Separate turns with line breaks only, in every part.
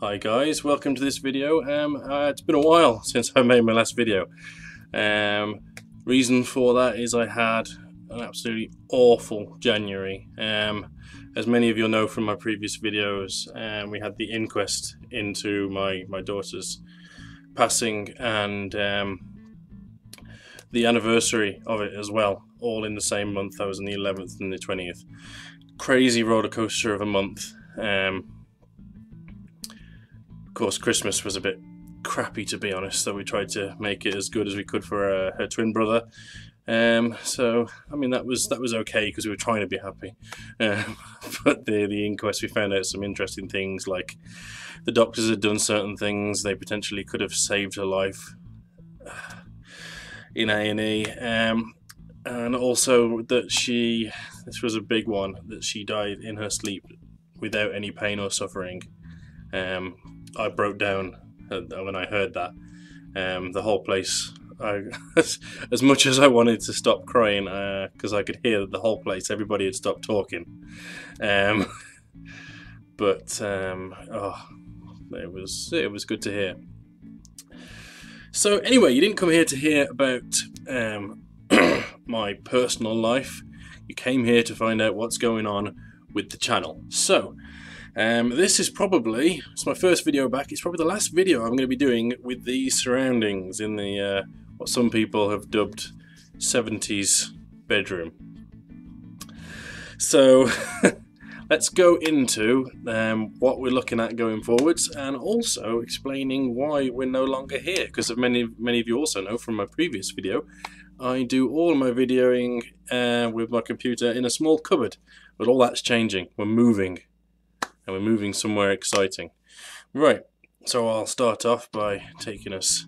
Hi guys, welcome to this video. It's been a while since I made my last video. Reason for that is I had an absolutely awful January. As many of you know from my previous videos, we had the inquest into my daughter's passing and the anniversary of it as well, all in the same month. That was on the 11th and the 20th. Crazy roller coaster of a month. Of course, Christmas was a bit crappy, to be honest, so we tried to make it as good as we could for her twin brother. So I mean that was okay because we were trying to be happy. But the inquest, we found out some interesting things, like the doctors had done certain things. They potentially could have saved her life in A&E, and also that this was a big one, that she died in her sleep without any pain or suffering. I broke down when I heard that. The whole place, as much as I wanted to stop crying, because I could hear that the whole place, everybody had stopped talking. But it was good to hear. So anyway, you didn't come here to hear about my personal life. You came here to find out what's going on with the channel. So this is probably, it's my first video back. It's probably the last video I'm going to be doing with these surroundings in the what some people have dubbed 70s bedroom. So let's go into what we're looking at going forwards, and also explaining why we're no longer here, because many of you also know from my previous video, I do all my videoing with my computer in a small cupboard, but all that's changing. We're moving. And we're moving somewhere exciting. Right, so I'll start off by taking us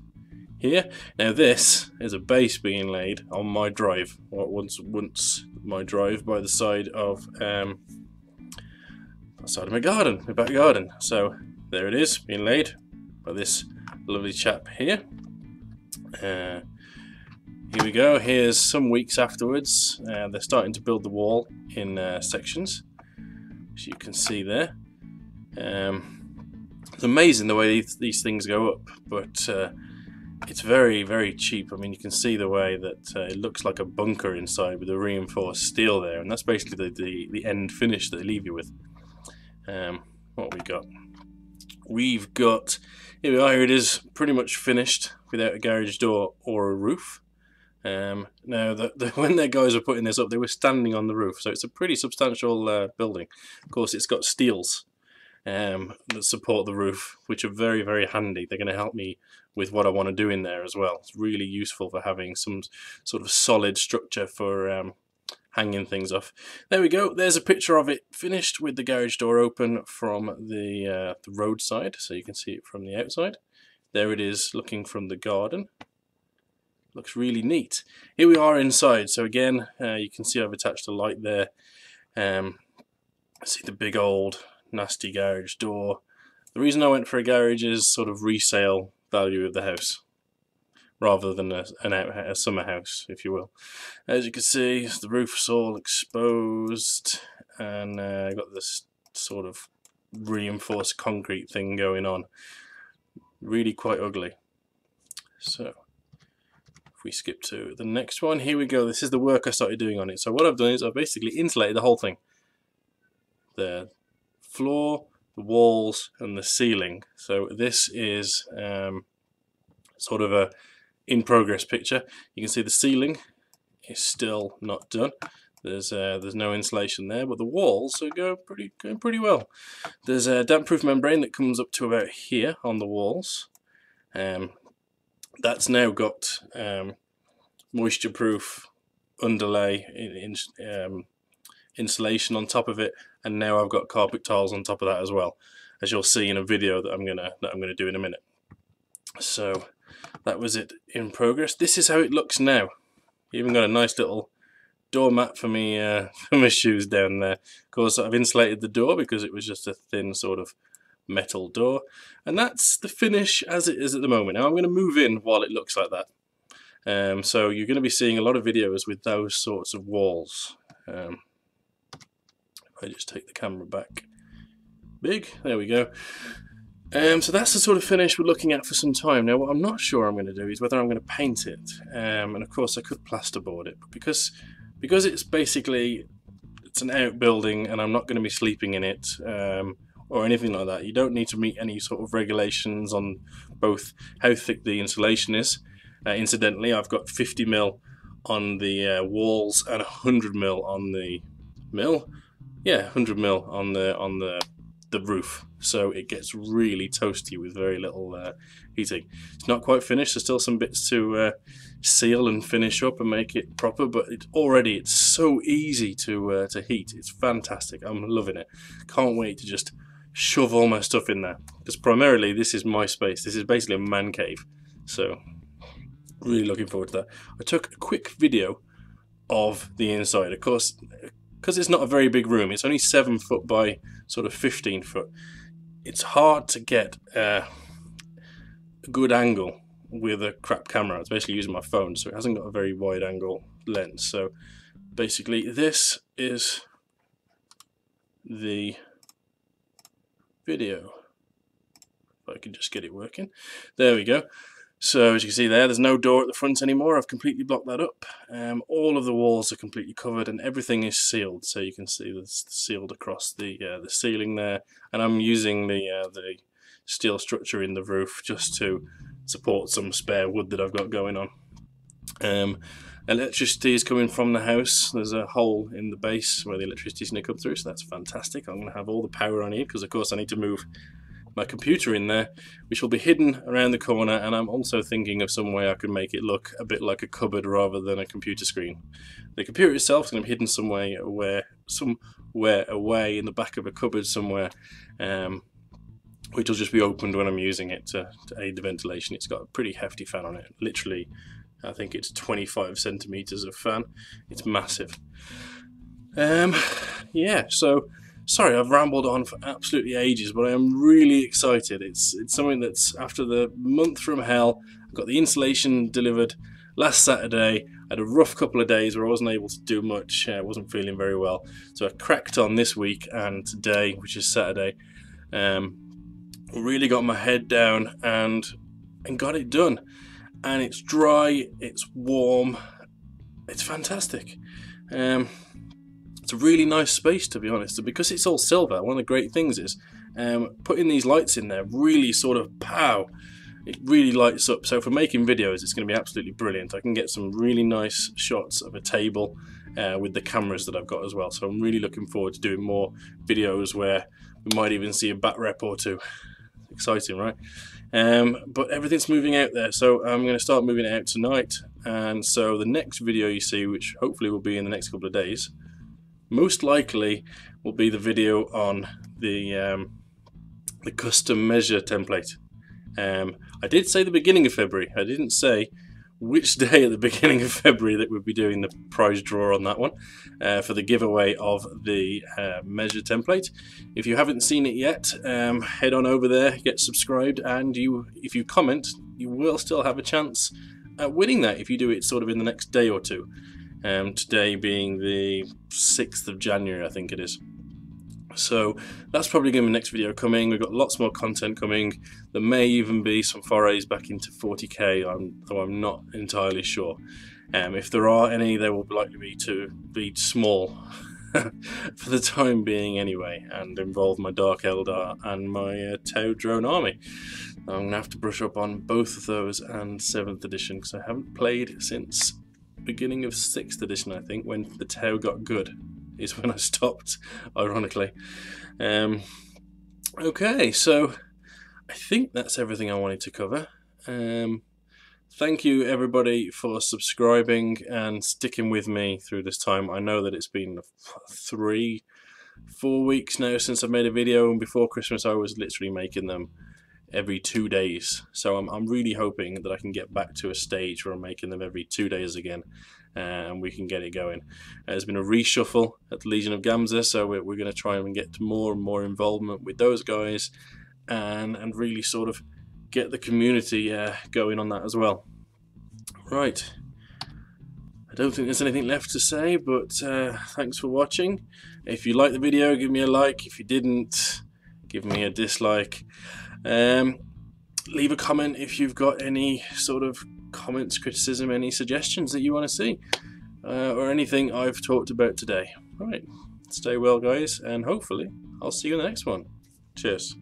here. Now this is a base being laid on my drive, what once my drive by the side of my garden, my back garden. So there it is, being laid by this lovely chap here. Here we go. Here's some weeks afterwards. They're starting to build the wall in sections, as you can see there. It's amazing the way these things go up, but it's very, very cheap. I mean, you can see the way that it looks like a bunker inside with the reinforced steel there, and that's basically the end finish that they leave you with. What we've got, here we are. Here it is, pretty much finished without a garage door or a roof. Now, when their guys were putting this up, they were standing on the roof, so it's a pretty substantial building. Of course, it's got steels that support the roof, which are very, very handy. They're going to help me with what I want to do in there as well. It's really useful for having some sort of solid structure for hanging things off. There we go. There's a picture of it finished with the garage door open from the roadside, so you can see it from the outside. There it is looking from the garden. Looks really neat. Here we are inside. So again, you can see I've attached a light there. See the big old nasty garage door. The reason I went for a garage is sort of resale value of the house, rather than a summer house, if you will. As you can see, the roof's all exposed, and got this sort of reinforced concrete thing going on. Really quite ugly. So if we skip to the next one, here we go. This is the work I started doing on it. So what I've done is I've basically insulated the whole thing. The floor, the walls, and the ceiling. So this is sort of a in-progress picture. You can see the ceiling is still not done. There's no insulation there, but the walls are going pretty well. There's a damp-proof membrane that comes up to about here on the walls. That's now got moisture-proof underlay insulation on top of it, and now I've got carpet tiles on top of that as well, as you'll see in a video that I'm gonna do in a minute. So that was it in progress. This is how it looks now. Even got a nice little doormat for me for my shoes down there. Of course, I've insulated the door because it was just a thin sort of metal door, and that's the finish as it is at the moment. Now I'm going to move in while it looks like that. So you're going to be seeing a lot of videos with those sorts of walls. I just take the camera back big, there we go. So that's the sort of finish we're looking at for some time. Now, what I'm not sure I'm going to do is whether I'm going to paint it. And of course I could plasterboard it, but because it's basically, it's an outbuilding and I'm not going to be sleeping in it or anything like that, you don't need to meet any sort of regulations on both how thick the insulation is. Incidentally, I've got 50mm on the walls and 100mm on the 100mm on the roof, so it gets really toasty with very little heating. It's not quite finished, there's still some bits to seal and finish up and make it proper, but it's so easy to heat. It's fantastic. I'm loving it. Can't wait to just shove all my stuff in there, because primarily this is my space. This is basically a man cave, so really looking forward to that. I took a quick video of the inside, of course, because it's not a very big room. It's only 7 foot by sort of 15 foot. It's hard to get a good angle with a crap camera. It's basically using my phone, so it hasn't got a very wide angle lens. So basically this is the video. If I can just get it working. There we go. So as you can see there's no door at the front anymore. I've completely blocked that up. All of the walls are completely covered and everything is sealed. So you can see it's sealed across the ceiling there. And I'm using the steel structure in the roof just to support some spare wood that I've got going on. Electricity is coming from the house. There's a hole in the base where the electricity is going to come through, so that's fantastic. I'm going to have all the power I need, because of course I need to move my computer in there, which will be hidden around the corner, and I'm also thinking of some way I could make it look a bit like a cupboard rather than a computer screen. The computer itself is going to be hidden somewhere away in the back of a cupboard somewhere, which will just be opened when I'm using it to aid the ventilation. It's got a pretty hefty fan on it, literally I think it's 25 centimeters of fan. It's massive. Yeah, so sorry I've rambled on for absolutely ages, but I am really excited. It's something that's, after the month from hell, I got the insulation delivered last Saturday. I had a rough couple of days where I wasn't able to do much. I wasn't feeling very well, so I cracked on this week, and today, which is Saturday, really got my head down and got it done. And it's dry, it's warm, it's fantastic. It's a really nice space, to be honest, and because it's all silver, one of the great things is putting these lights in there really sort of it really lights up. So for making videos it's going to be absolutely brilliant. I can get some really nice shots of a table with the cameras that I've got as well, so I'm really looking forward to doing more videos where we might even see a bat rep or two. Exciting, right? But everything's moving out there, so I'm going to start moving it out tonight. And so the next video you see, which hopefully will be in the next couple of days, most likely will be the video on the custom measure template. I did say the beginning of February. I didn't say which day at the beginning of February that we'll be doing the prize draw on that one, for the giveaway of the measure template. If you haven't seen it yet, head on over there, get subscribed, and if you comment, you will still have a chance at winning that if you do it sort of in the next day or two. Today being the 6th of January, I think it is. So that's probably going to be the next video coming. We've got lots more content coming. There may even be some forays back into 40k, though I'm not entirely sure. If there are any, they will likely be small for the time being anyway, and involve my Dark Eldar and my Tau drone army. I'm going to have to brush up on both of those and 7th edition, because I haven't played since beginning of 6th edition, I think, when the Tau got good is when I stopped, ironically. Okay, so I think that's everything I wanted to cover. Thank you everybody for subscribing and sticking with me through this time. I know that it's been 3-4 weeks now since I've made a video, and before Christmas I was literally making them every 2 days. So I'm really hoping that I can get back to a stage where I'm making them every 2 days again, and we can get it going. There's been a reshuffle at the Legion of Gamza, so we're going to try and get more and more involvement with those guys, and really sort of get the community going on that as well. Right, I don't think there's anything left to say, but thanks for watching. If you liked the video, give me a like. If you didn't, give me a dislike. Leave a comment if you've got any sort of comments, criticism, any suggestions that you want to see, or anything I've talked about today. Right, stay well guys, and hopefully I'll see you in the next one. Cheers.